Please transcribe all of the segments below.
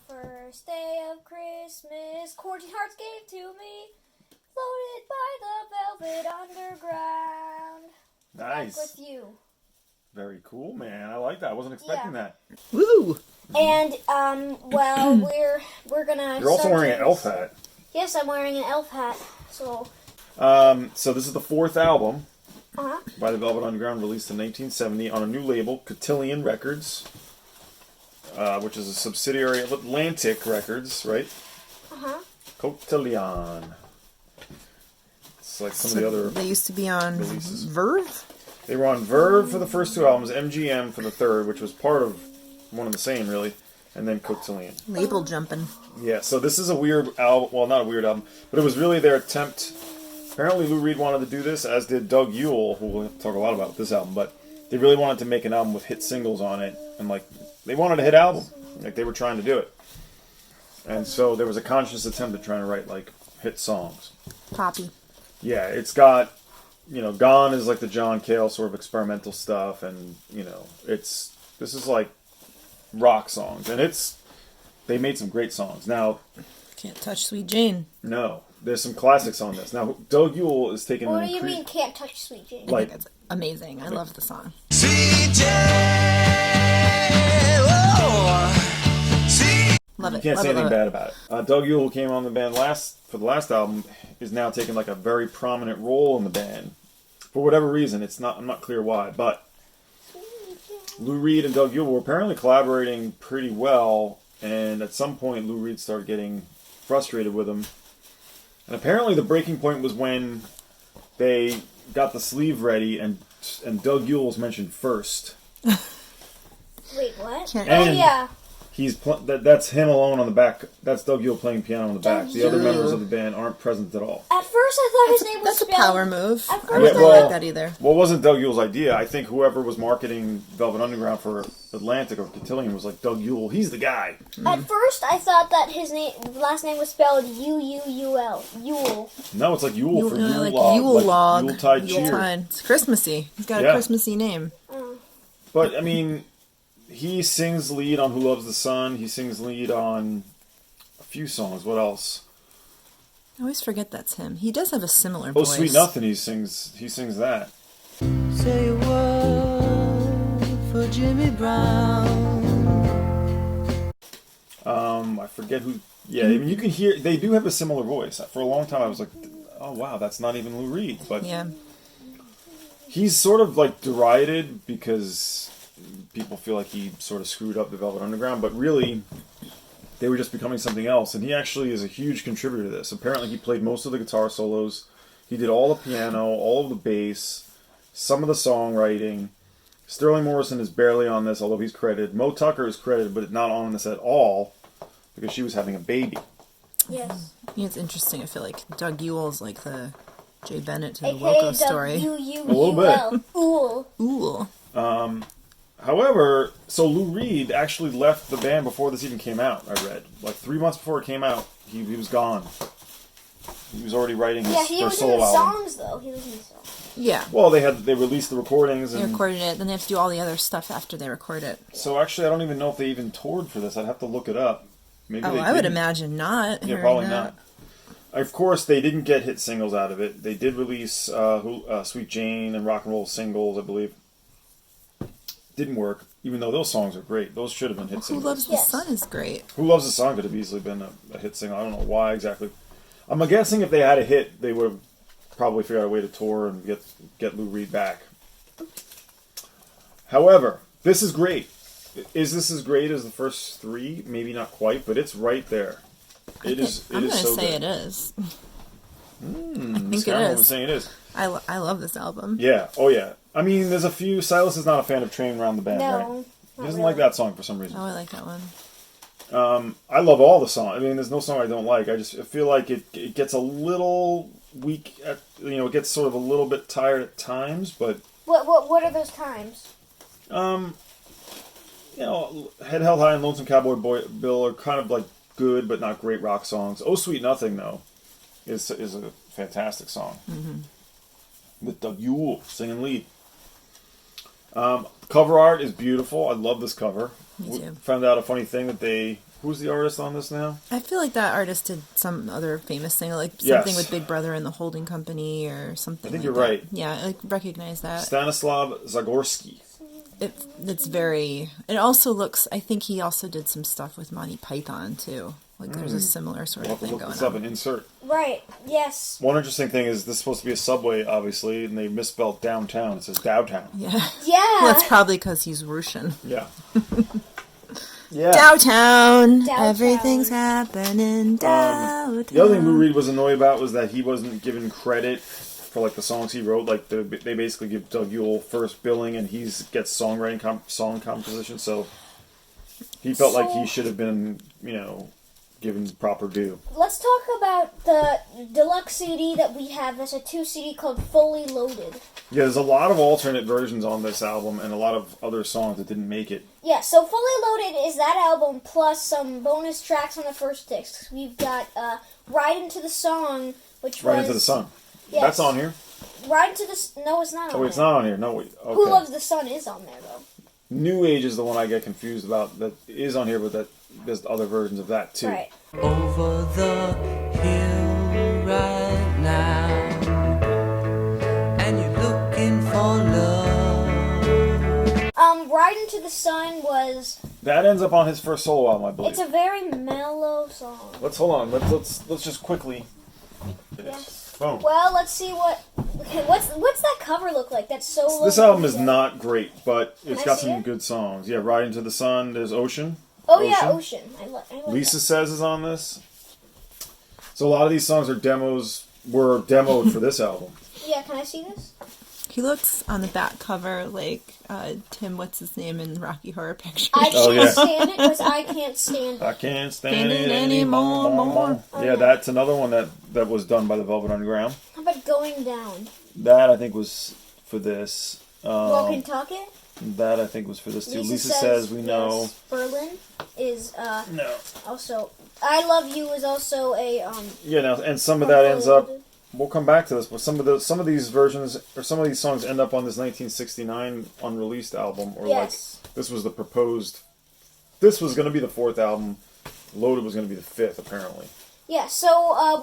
first day of Christmas, Quarts hearts gave to me, floated by the velvet underground. Nice. Back with you. Very cool, man. I like that. I wasn't expecting that. Woo! And well, we're gonna. You're also wearing an elf hat. Yes, I'm wearing an elf hat. So. So this is the fourth album Uh-huh. by the Velvet Underground, released in 1970 on a new label, Cotillion Records, which is a subsidiary of Atlantic Records, right? Uh-huh. Cotillion. It's like some of the other They used to be on releases. Verve? They were on Verve for the first two albums, MGM for the third, which was part of one and the same, really, and then Cotillion. Label jumping. Yeah, so this is a weird album. Well, not a weird album, but it was really their attempt. Apparently, Lou Reed wanted to do this, as did Doug Yule, who we'll talk a lot about with this album. But they really wanted to make an album with hit singles on it, and they wanted a hit album, they were trying to do it. And so there was a conscious attempt at trying to write hit songs. Poppy. Yeah, it's got, Gone is like the John Cale sort of experimental stuff, and this is like rock songs, and they made some great songs. Now, Can't Touch Sweet Jane. no, there's some classics on this. Now, Doug Yule is taking. What do you mean, can't touch Sweet Jane? I think that's amazing. I love the song. Sweet Jane, oh, sweet. Love You it. can't love say it, anything love bad about it. Doug Yule, who came on the band for the last album, is now taking a very prominent role in the band. For whatever reason, I'm not clear why, but Lou Reed and Doug Yule were apparently collaborating pretty well, and at some point Lou Reed started getting frustrated with him. And apparently the breaking point was when they got the sleeve ready and Doug Yule was mentioned first. Wait, what? Can't- Oh, And- yeah. That's him alone on the back. That's Doug Yule playing piano on the back. Doug The other Yule. members of the band aren't present at all. At first, I thought his name was That's a spelled... power move. At I first, wouldn't Yeah, well- like that either. Well, it wasn't Doug Yule's idea. I think whoever was marketing Velvet Underground for Atlantic or Cotillion was like, Doug Yule, he's the guy. At first, I thought that his last name was spelled U-U-U-L. Yule. No, it's like Yule for Yule like log. Yule log. Yuletide cheer. Yuletide. It's Christmassy. He's got Yeah. a Christmassy name. But, I mean, he sings lead on Who Loves the Sun. He sings lead on a few songs. What else? I always forget that's him. He does have a similar Oh, voice. Sweet Nothing, he sings that. Say a word for Jimmy Brown. I forget who... Yeah, I mean, you can hear... They do have a similar voice. For a long time, I was like, oh, wow, that's not even Lou Reed. But Yeah. he's sort of, derided because people feel like he sort of screwed up the Velvet Underground, but really, they were just becoming something else, and he actually is a huge contributor to this. Apparently, he played most of the guitar solos. He did all the piano, all of the bass, some of the songwriting. Sterling Morrison is barely on this, although he's credited. Mo Tucker is credited, but not on this at all, because she was having a baby. Yes. It's interesting. I feel like Doug Yule's like the Jay Bennett to the A.K.A. Wilco Doug story. U-U-U-L. Ooh. Ooh. However, so Lou Reed actually left the band before this even came out, I read. 3 months before it came out, he was gone. He was already writing his Yeah, he was first in solo the album. songs, though. He was in the songs. Yeah. Well, they released the recordings, They and recorded it, then they have to do all the other stuff after they record it. so actually I don't even know if they even toured for this. I'd have to look it up. Maybe Oh, they I would didn't. imagine not. Yeah, hearing probably that. not. Of course, they didn't get hit singles out of it. They did release Sweet Jane and Rock and Roll singles, I believe. Didn't work, even though those songs are great. Those should have been hit Who singles. Loves the Yes. Sun is great. Who Loves the Song could have easily been a hit single. I don't know why exactly. I'm guessing if they had a hit, they would have probably figured out a way to tour and get Lou Reed back. However, this is great. Is this as great as the first three? Maybe not quite, but it's right there. It is. I'm It going is to so say good. it is. I think it Skyrim was is. saying it is. I love this album. Yeah. Oh yeah. I mean, there's a few. Silas is not a fan of Train Around the Bend, right? No. He doesn't like that song for some reason. Oh, I like that one. I love all the songs. I mean, there's no song I don't like. I feel like it gets a little weak. It gets sort of a little bit tired at times. But What are those times? Head Held High and Lonesome Cowboy Bill are kind of good but not great rock songs. Oh Sweet Nothing though is a fantastic song with Doug Yule singing lead. Cover art is beautiful. I love this cover. Me too. Found out a funny thing that they Who's the artist on this now? I feel like that artist did some other famous thing, like Yes. something with Big Brother and the Holding Company or something. I think like you're that. right. Yeah, I recognize that. Stanislav Zagorski. It's very. It also looks. I think he also did some stuff with Monty Python too. Like there's a similar sort We'll of have to thing look going this up on. and insert. Right. Yes. One interesting thing is this is supposed to be a subway, obviously, and they misspelled downtown. It says downtown. Yeah. Yeah. Well, it's probably because he's Russian. Yeah. Yeah. Downtown. Downtown. Everything's happening downtown. The other thing Lou Reed was annoyed about was that he wasn't given credit for like the songs he wrote. Like they basically give Doug Yule first billing, and he gets songwriting, song composition. So he felt like he should have been, given proper due. Let's talk about the deluxe CD that we have. That's a 2 CD called Fully Loaded. Yeah, there's a lot of alternate versions on this album, and a lot of other songs that didn't make it. Yeah, so Fully Loaded is that album plus some bonus tracks on the first disc. We've got Ride Into the Song, which Right was... Into the Sun. Yes. That's on here. Ride Into the... No, it's not on Oh, there. it's not on here. No, wait. Okay. Who Loves the Sun is on there, though. New Age is the one I get confused about. That is on here, but that there's other versions of that too. Right. Over the hill right now, and you're looking for love. Ride Into the Sun was... That ends up on his first solo album, I believe. It's a very mellow song. Let's hold on. Let's just quickly. Yes. Boom. Well, let's see what... Okay, what's that cover look like? That's so low. This album is not great, but it's I got see some it? good songs. Yeah, Ride Into the Sun. There's Ocean. Oh, yeah, Ocean. I like Lisa that. Says is on this. So a lot of these songs were demoed for this album. Yeah, can I see this? He looks on the back cover like Tim, what's his name in Rocky Horror Picture I Oh, can't yeah. stand it because I can't stand I it. can't stand it anymore. anymore. Yeah, that's another one that was done by the Velvet Underground. How about Going Down? That I think was for this. Walk and Talk It? That I think was for this too. Lisa says says we know. yes. Berlin is No. also... I Love You is also a... Yeah, no, and some of that ends up. We'll come back to this, but some of these versions or some of these songs end up on this 1969 unreleased album, or Yes. like this was the proposed. This was going to be the 4th album. Loaded was going to be the 5th, apparently. Yeah, so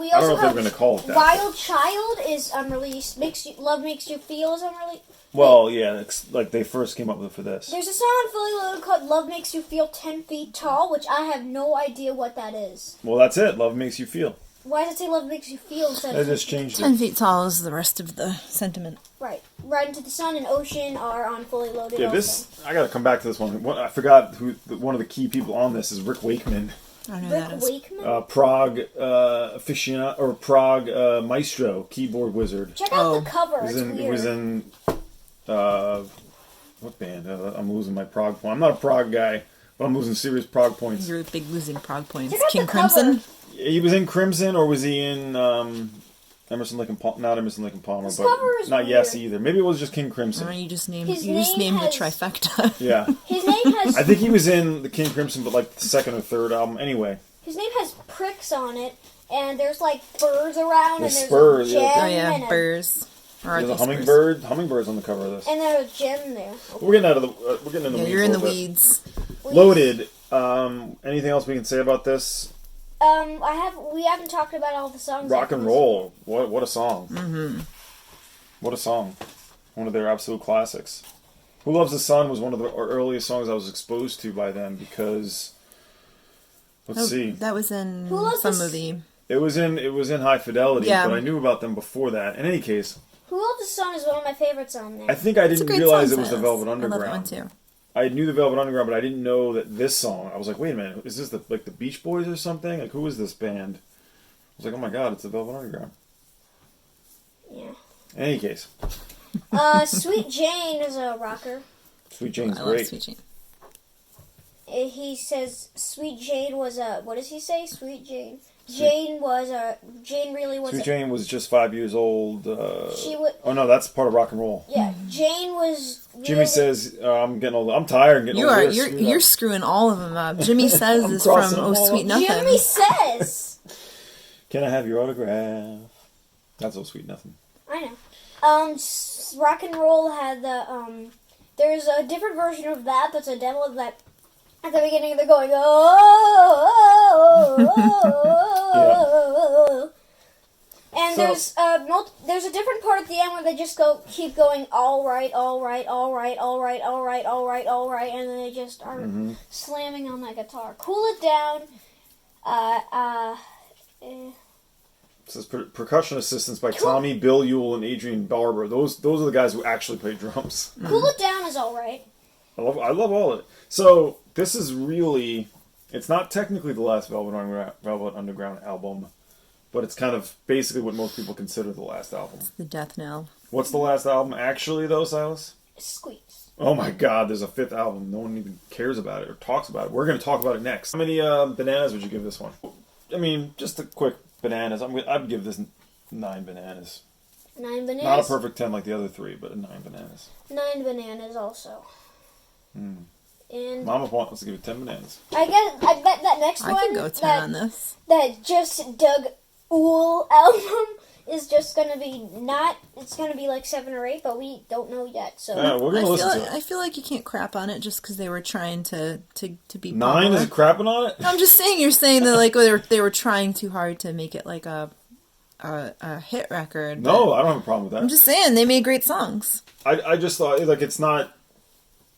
we I don't know also if they were have going to call it that. Wild Child is unreleased. Love Makes You Feel is unreleased. Well, yeah, it's like they first came up with it for this. There's a song on Fully Loaded called Love Makes You Feel 10 Feet Tall, which I have no idea what that is. Well, that's it. Love Makes You Feel. Why does it say Love Makes You Feel instead They of... just changed 10 it. feet tall is the rest of the sentiment. Right. Ride Into the Sun and Ocean are on Fully Loaded Yeah, also. this I got to come back to this one. I forgot who one of the key people on this is Rick Wakeman. I don't know Rick who that is. Wakeman? Prague aficionado or Prague maestro, keyboard wizard. Check out Oh. the cover. He was It's in, weird. he was in what band? I'm losing my Prague point. I'm not a Prague guy, but I'm losing serious Prague points. You're big losing Prague points. Check out King the cover. Crimson? He was in Crimson, or was he in Emerson Lake and Palmer? Not Emerson Lake and Palmer, This but cover is not Yes weird. either. Maybe it was just King Or Crimson. you just named His you just name named the has- trifecta. Yeah, His name has... I think he was in the King Crimson, but like the 2nd or 3rd album. Anyway, His name has pricks on it, and there's like birds around, There's and there's spurs, a gem, yeah. Oh yeah, and, burrs. Or are there's a they hummingbird. Hummingbird's on the cover of this. and there's a gem there. We're getting out of the. We're getting in the Yeah, weeds. you're a in the little bit. weeds. Loaded. Anything else we can say about this? We haven't talked about all the songs. Rock yet. and Roll. What a song. Mm-hmm. What a song. One of their absolute classics. Who Loves the Sun was one of the earliest songs I was exposed to by them because let's see. That was in Who Loves some This- movie. It was in High Fidelity, Yeah. but I knew about them before that. In any case, Who Loves the Sun is one of my favorites on there. I think I It's a didn't great realize song, it was the Silas. Velvet I love that one Underground. too. I knew the Velvet Underground, but I didn't know that this song. I was like, wait a minute, is this the Beach Boys or something? Like, who is this band? I was like, oh my god, it's the Velvet Underground. Yeah. In any case, Sweet Jane is a rocker. Sweet Jane's I love great. Sweet Jane. He says Sweet Jane was a... What does he say? Sweet Jane. Jane really was Sweet a... Jane was just 5 years old. She would... Oh no, that's part of rock and roll. Yeah, Jane was... Jimmy really- says, I'm getting old. I'm tired of getting You old. are you're screwing all of them up. Jimmy Says I'm is from crossing them Oh all Sweet up. Nothing. Jimmy says... Can I have your autograph? That's Oh Sweet Nothing. I know. Rock and Roll had the, there's a different version of that that's a demo that at the beginning they're going, oh, And So- there's a different part at the end where they just keep going, all right, all right, all right, all right, all right, all right, all right, and then they just are slamming on that guitar. Cool It Down. This is percussion assistance by Tommy, Bill Ewell, and Adrian Barber. Those are the guys who actually play drums. Cool It Down is all right. I love all of it. So this is really, it's not technically the last Velvet Underground album, but it's kind of basically what most people consider the last album. The death knell. What's the last album actually, though, Silas? Squeeze. Oh my God, there's a 5th album. No one even cares about it or talks about it. We're going to talk about it next. How many bananas would you give this one? I mean, just a quick bananas. I'd give this 9 bananas. 9 bananas. Not a perfect 10 like the other 3, but 9 bananas. 9 bananas also. And Mama wants to give it 10 bananas. I bet that next I one can go 10 on this. that just Doug Ool album is just gonna be it's gonna be like 7 or 8, but we don't know yet. So Yeah, we're gonna listen to it. I feel like you can't crap on it just because they were trying to be 9 popular. is crapping on it? I'm just saying. You're saying that like they were trying too hard to make it like a hit record. No, I don't have a problem with that. I'm just saying they made great songs. I just thought like it's not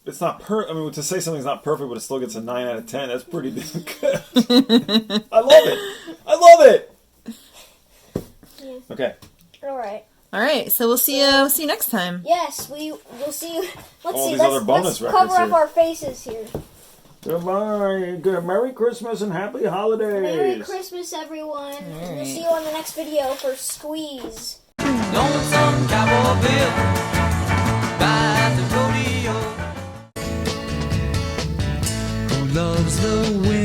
I mean, to say something's not perfect, but it still gets a 9 out of 10. That's pretty damn good. I love it. Yeah. Okay. all right. All right, so we'll see you next time. Yes, we'll see. Let's All see. these other bonus Let's records cover up here. our faces here. Goodbye. Good Merry Christmas and Happy Holidays. Merry Christmas, everyone. We'll see you on the next video for Squeeze. Lonesome cowboy Bill by the rodeo, who loves the wind